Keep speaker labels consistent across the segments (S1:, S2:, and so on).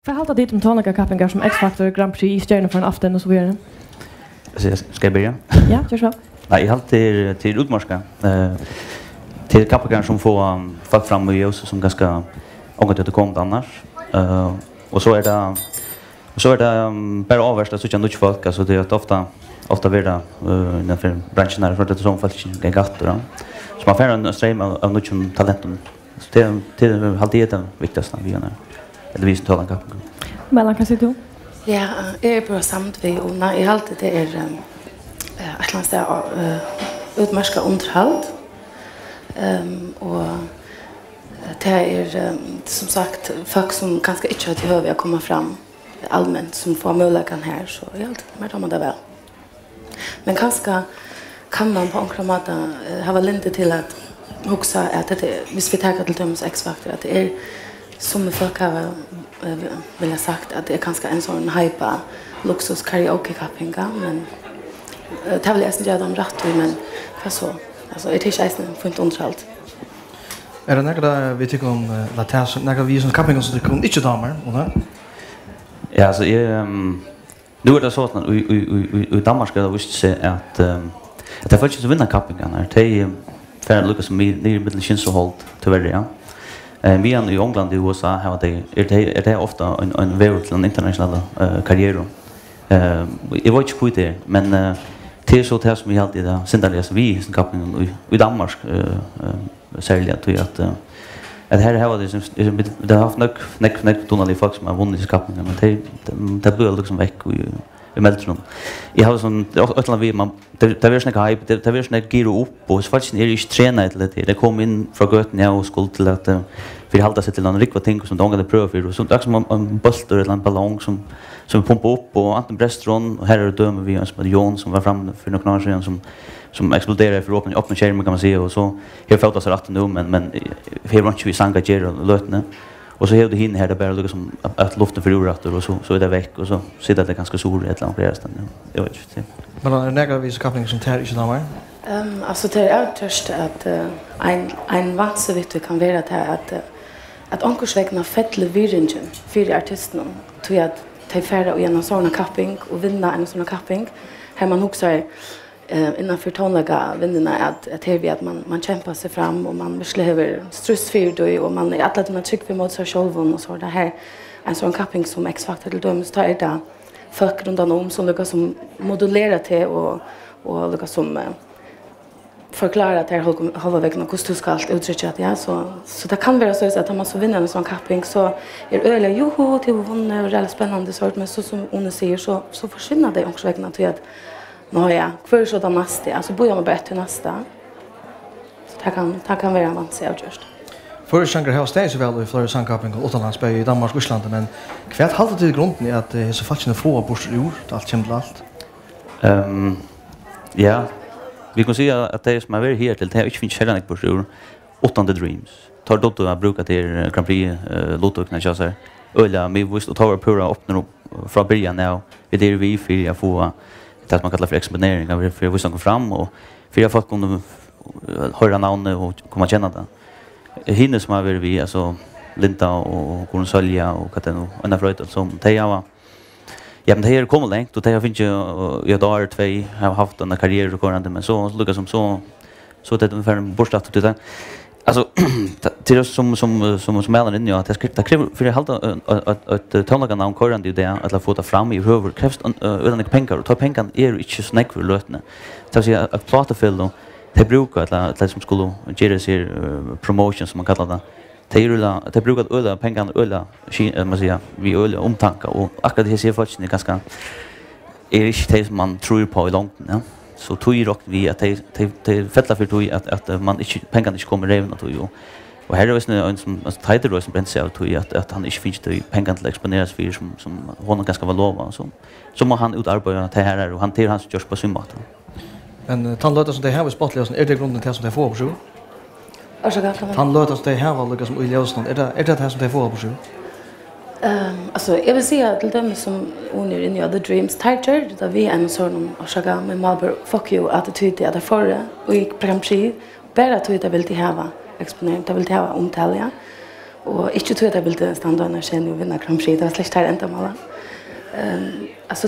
S1: Förhållta dit om tonliga kappingar som X-Factor, Grand Prix, i stjärnor för en afton och så vidare.
S2: Ska jag börja?
S1: Ja, gör så.
S2: Nej, jag har till utmarska. Till kappingar som får folk fram och ljus som ganska ångat att komma annars. Och så är det bara avvärst att söka nytt folk. Alltså det är att ofta blir det innanför branschen här för att det är som folk inte är gatt. Så man får en ström av nytt talenten. Så det är alltid det viktigaste vi gör. Eller vi som talar om kappingar.
S1: Mellan kan se du?
S3: Ja, jag är bra samt vi och när jag alltid det är ett land där utmarska underhåll och det är som sagt folk som kanske inte har till höv att komma fram allmänt som får möjligheten här så jag alltid mer om det väl. Men kanske kan man på några mått ha lite till att också att det hvis vi tar till döms X-Factor att det är som folk har vill ha sagt att det är ganska en sån hype luxus karaoke kappinga men det vill jag inte göra dem rätt men vad så alltså det är inte fint underhållt.
S4: Är det några vi tycker om latas några vi som kappinga som tycker om inte damer eller?
S2: Ja, alltså nu är det så att i Danmark ska det visst se att det faktiskt vinner kappingarna. Det är för Lucas som är mitt kins så hållt tyvärr ja. Vi i England och USA har det ofta en väg till en internationell karriär. Jag vet inte hur det är, men det är så det som vi alltid har syndarliga vi som kappingen i Danmark särskilt att här har det har haft näck tonaliga folk som har vunnit i kappingen men det blir liksom väck i Meltron. Jag har sån utland vi man det är snäcka hype det är snäcka giro upp och så faktiskt är det inte tränat till det kom in från götten jag och skulle till att vi hålla sig till en riktigt ting som de hade prövat för och så också en bulter eller en ballong som pumpar upp och Anton Brestron och här är dömer vi som Jon som var fram för några år sedan som exploderade för öppna skärmen kan man se och så har fått oss rätt nu men vi har inte vi sanga ger lötne och så har det hinner här det bara liksom att luften förlorat och så är det väck och så sitter det ganska sur ett land på resten. Jag vet inte.
S4: Men är det några vi kappingar som tar i såna här?
S3: Alltså det är törst att en vance vet kan vara det att onkursvägna fettle virringen för artisten tror att ta färra och genom såna kapping och vinna en såna kapping här man också innanför tonliga vinnerna att det är att man kämpar sig fram och man behöver stressfyrd och man är alla dina tryck mot sig själv och så det här en sån kapping som X-Factor till döms tar det folk runt om som lyckas som modulerar till och lyckas som förklara att det här halva vägen och hur ska allt uttrycka att ja så det kan vara så att man så vinner en sån kapping så är öliga joho till hon är väldigt spännande sort men så som hon säger så försvinner det också vägen till att ja, för så där nästa alltså börjar man bara till nästa. Så det kan vara man ser just.
S4: För sjunger här stay så väl i Florida Sandkapping och utomlands i Danmark och Ryssland men kvärt hållt till grunden är att det är så faktiskt få bort ur allt kommer allt.
S2: Ja. Vi kan säga att det som är väldigt här till det inte finns heller inte bort ur åttonde dreams. Tar då att bruka till Grand Prix lotokna så här. Ölla med visst och tar pura öppnar från början nu. Det är vi för jag får det man kallar för exponering för vi som går fram och för jag fått kunna höra namn och komma känna det. Hinner som har vi alltså Linda och Konsolja och Katten och andra fröjd som de har ja men det här kommer långt och det har finns ju jag där två har haft en karriär och körande men så lyckas som så det ungefär borstat till det. Alltså till oss som mellan in ja det kräver för det hålla att tonliga namn körande det att få ta fram i huvud krävs utan pengar och ta pengar är inte snäck för lötne. Så att jag prata för då det brukar att som skulle göra sig promotion som man kallar det. Det brukar öla pengar öla man säger vi öla omtanke och akkurat det ser faktiskt det ganska är inte det som man tror på i långt ja. Så tog rock vi att det fettla för tog att man inte pengarna inte kommer revna tog och här är det en som tider då som bränt sig tog att han inte finns det pengarna till exponeras för som hon ganska var lova så må han utarbeta det här och han till hans görs på summat.
S4: Men tandlöta som det här var spotlösen är det grunden till som det får på så. Tandlöta som det här var liksom i lösen är det här som det får på så.
S3: Alltså jag vill säga till dem som under in the dreams tighter där vi en sån och med Marlboro fuck you attityd där förra och i Grand Prix bara tog det vill till ha exponering det vill till ha omtalja Och inte tror att jag ville stanna där sen och vinna Grand Prix. Det var släkt här ända måla. Alltså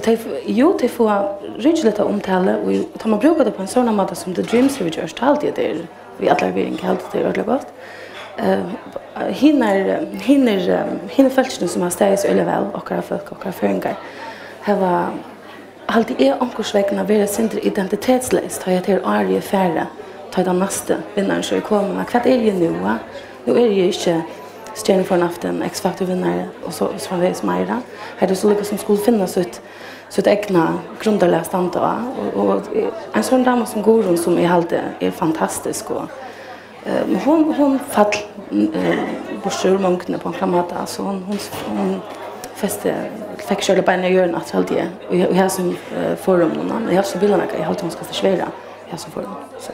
S3: det får riktigt omtala och tar man brukar det på en sån måte som The Dreams vi gör alltid det vi alla vill inte helt det är gott. Hinner fältsen som har stått öle väl och folk och föringar. Här var alltid ankorsvägna vara sin identitetslöst har jag till arge färre ta den nästa vinnaren så kommer man vad är det nu va? Nu är det ju inte stjärnan för en afton X-Factor vinnare och så från det som är där. Här det så lika som skulle finnas så ett egna grundläggande och en sån dam som Gorun som är fantastisk och hon fall borsur mångna på en kramata så hon fäste fick köra på en hjörna att alltid och jag har som forum någon jag har så bilderna jag har hon ska försvära jag så forum så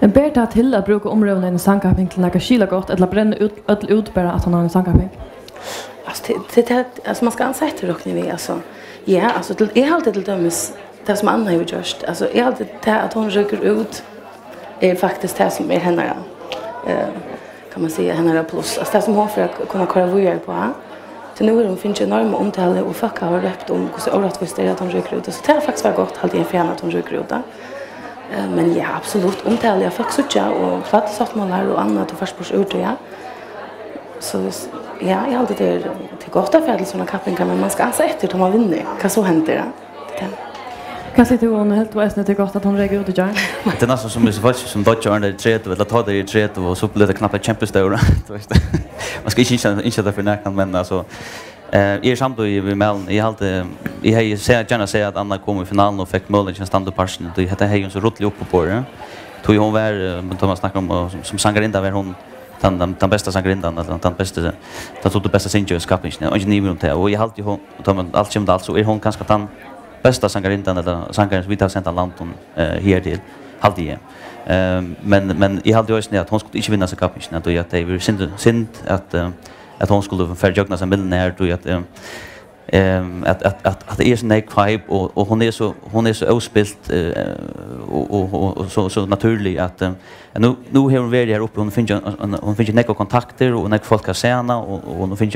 S1: Men ber det till att bruka områden i sandkapping till några kyla gott eller bränna ut bara att han har en sandkapping?
S3: Alltså man ska ansett det dock ni alltså. Ja, alltså det är alltid till dömes det som Anna har gjort. Alltså är alltid det att hon rycker ut är faktiskt det som är henne kan man säga henne plus. Alltså det som hon för att kunna köra vidare på. Så nu är hon finns enorma omtal och folk har rätt om hur så orättvist det är att hon rycker ut. Så det har faktiskt varit gott alltid en fan att hon rycker ut. Men ja, absolut omtal jag fick såcha och platt satt man här och annat och först ut ja. Så ja, jag alltid det till gott affär till såna kappingar men man ska alltså efter att man vinner. Vad så händer det?
S1: Kan sitta hon helt och äsna till gott att hon reagerar ut i jar.
S2: Det är nästan som som Dodger under 3 eller ta det i 3 och så blir det knappt Champions League. Man ska inte det för näkan men alltså är samt då i mellan i allt jag har gärna säga att Anna kom i finalen och fick möjligheten stand upp parsen det heter hej så rotligt upp på det. Tog hon var men Thomas snackar om som sangarinda var hon den bästa sangarindan eller den bästa den tog det bästa sinjö skapningen och ni vill och jag alltid hon tar allt som alltså är hon kanske den bästa sangarindan eller sangaren som vi tar sent Lanton här till alltid men i hade ju snä att hon skulle inte vinna skapningen då att det var synd att hon skulle förjögna sig miljonär då att det är så nej vibe och hon är så ospilt och så naturlig att nu har hon varit här uppe hon finns näka kontakter och näka folk att sena och hon finns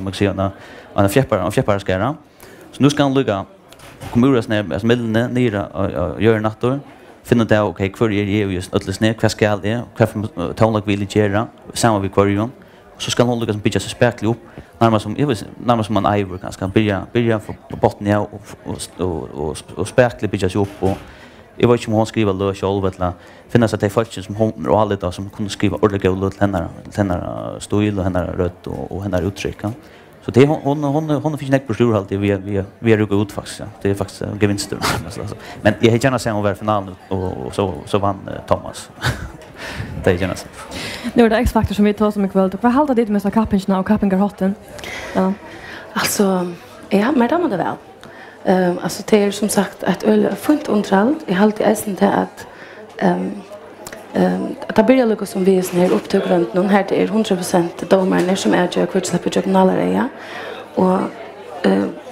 S2: man säger en fjäppare skära så nu ska hon lugga kommunas ner alltså miljoner nere gör nattor finna det okej för är just ödles ner vad ska det vad tonlag vill göra samma vi kvar så ska hon lucka som pitcha så spekla upp närmast som man Ivor ganska börja på botten och spekla pitcha upp och jag vet inte om hon skriver lös själv eller finna sig till folk som hon och alla där som kunde skriva ordentligt och låt henne stil och henne rött och henne uttryck så det hon finns näck på stor alltid vi är ut faktiskt det är faktiskt gevinster men jag har gärna sett hon var finalen och så vann Thomas det är gärna så.
S1: Nu är det X-Factor som vi tar som ikväll. Vad håller det med så kappingarna och kappingarhotten? Ja.
S3: Alltså, ja, men det var det väl. Alltså det är som sagt ett fullt underhåll. Jag har alltid ästen till att det börjar lukka som vi är sån här upptaggrund. Någon här det är 100% domare som är jag kvart släpper jag nalare och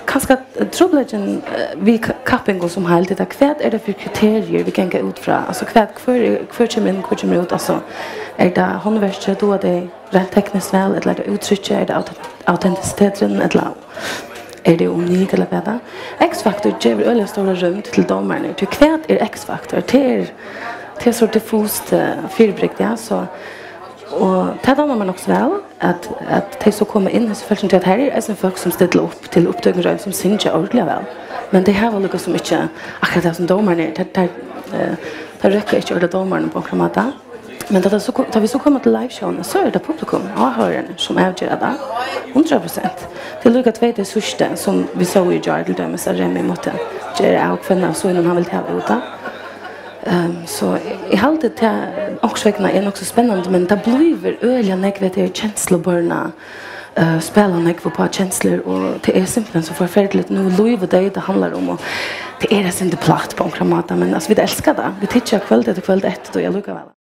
S3: kanske trubbeln vi kappingar som helt det kvart är det för kriterier vi kan gå ut från alltså kvart kommer ut alltså är det handverket då det rent tekniskt väl eller det uttrycket är det autenticiteten eller är det unikt eller vad X-Factor ger öle stora rum till domarna till kvart är X-Factor till så diffust fyrbrikt ja så och tar man också väl att det så kommer in så för att här är en folk som ställer upp till uppdrag som syns ordentligt väl men det här var något som inte akkurat det som domarna det räcker inte att domarna på kramata men det så tar vi så kommer till liveshowen så är det publikum åhörarna som avgör det 100% till lucka 2 det sista som vi såg i jar till dem så Remi måtte göra och kvinnan så innan han vill ta ut det så I halde det Oxvägna är också spännande men det blir öliga negativa känsloborna spela nekvo på känslor och det är simpelt så förfärligt nu Louis det handlar om och det är det inte platt på en kramata men alltså vi älskar det vi tittar kväll efter då jag lukar väl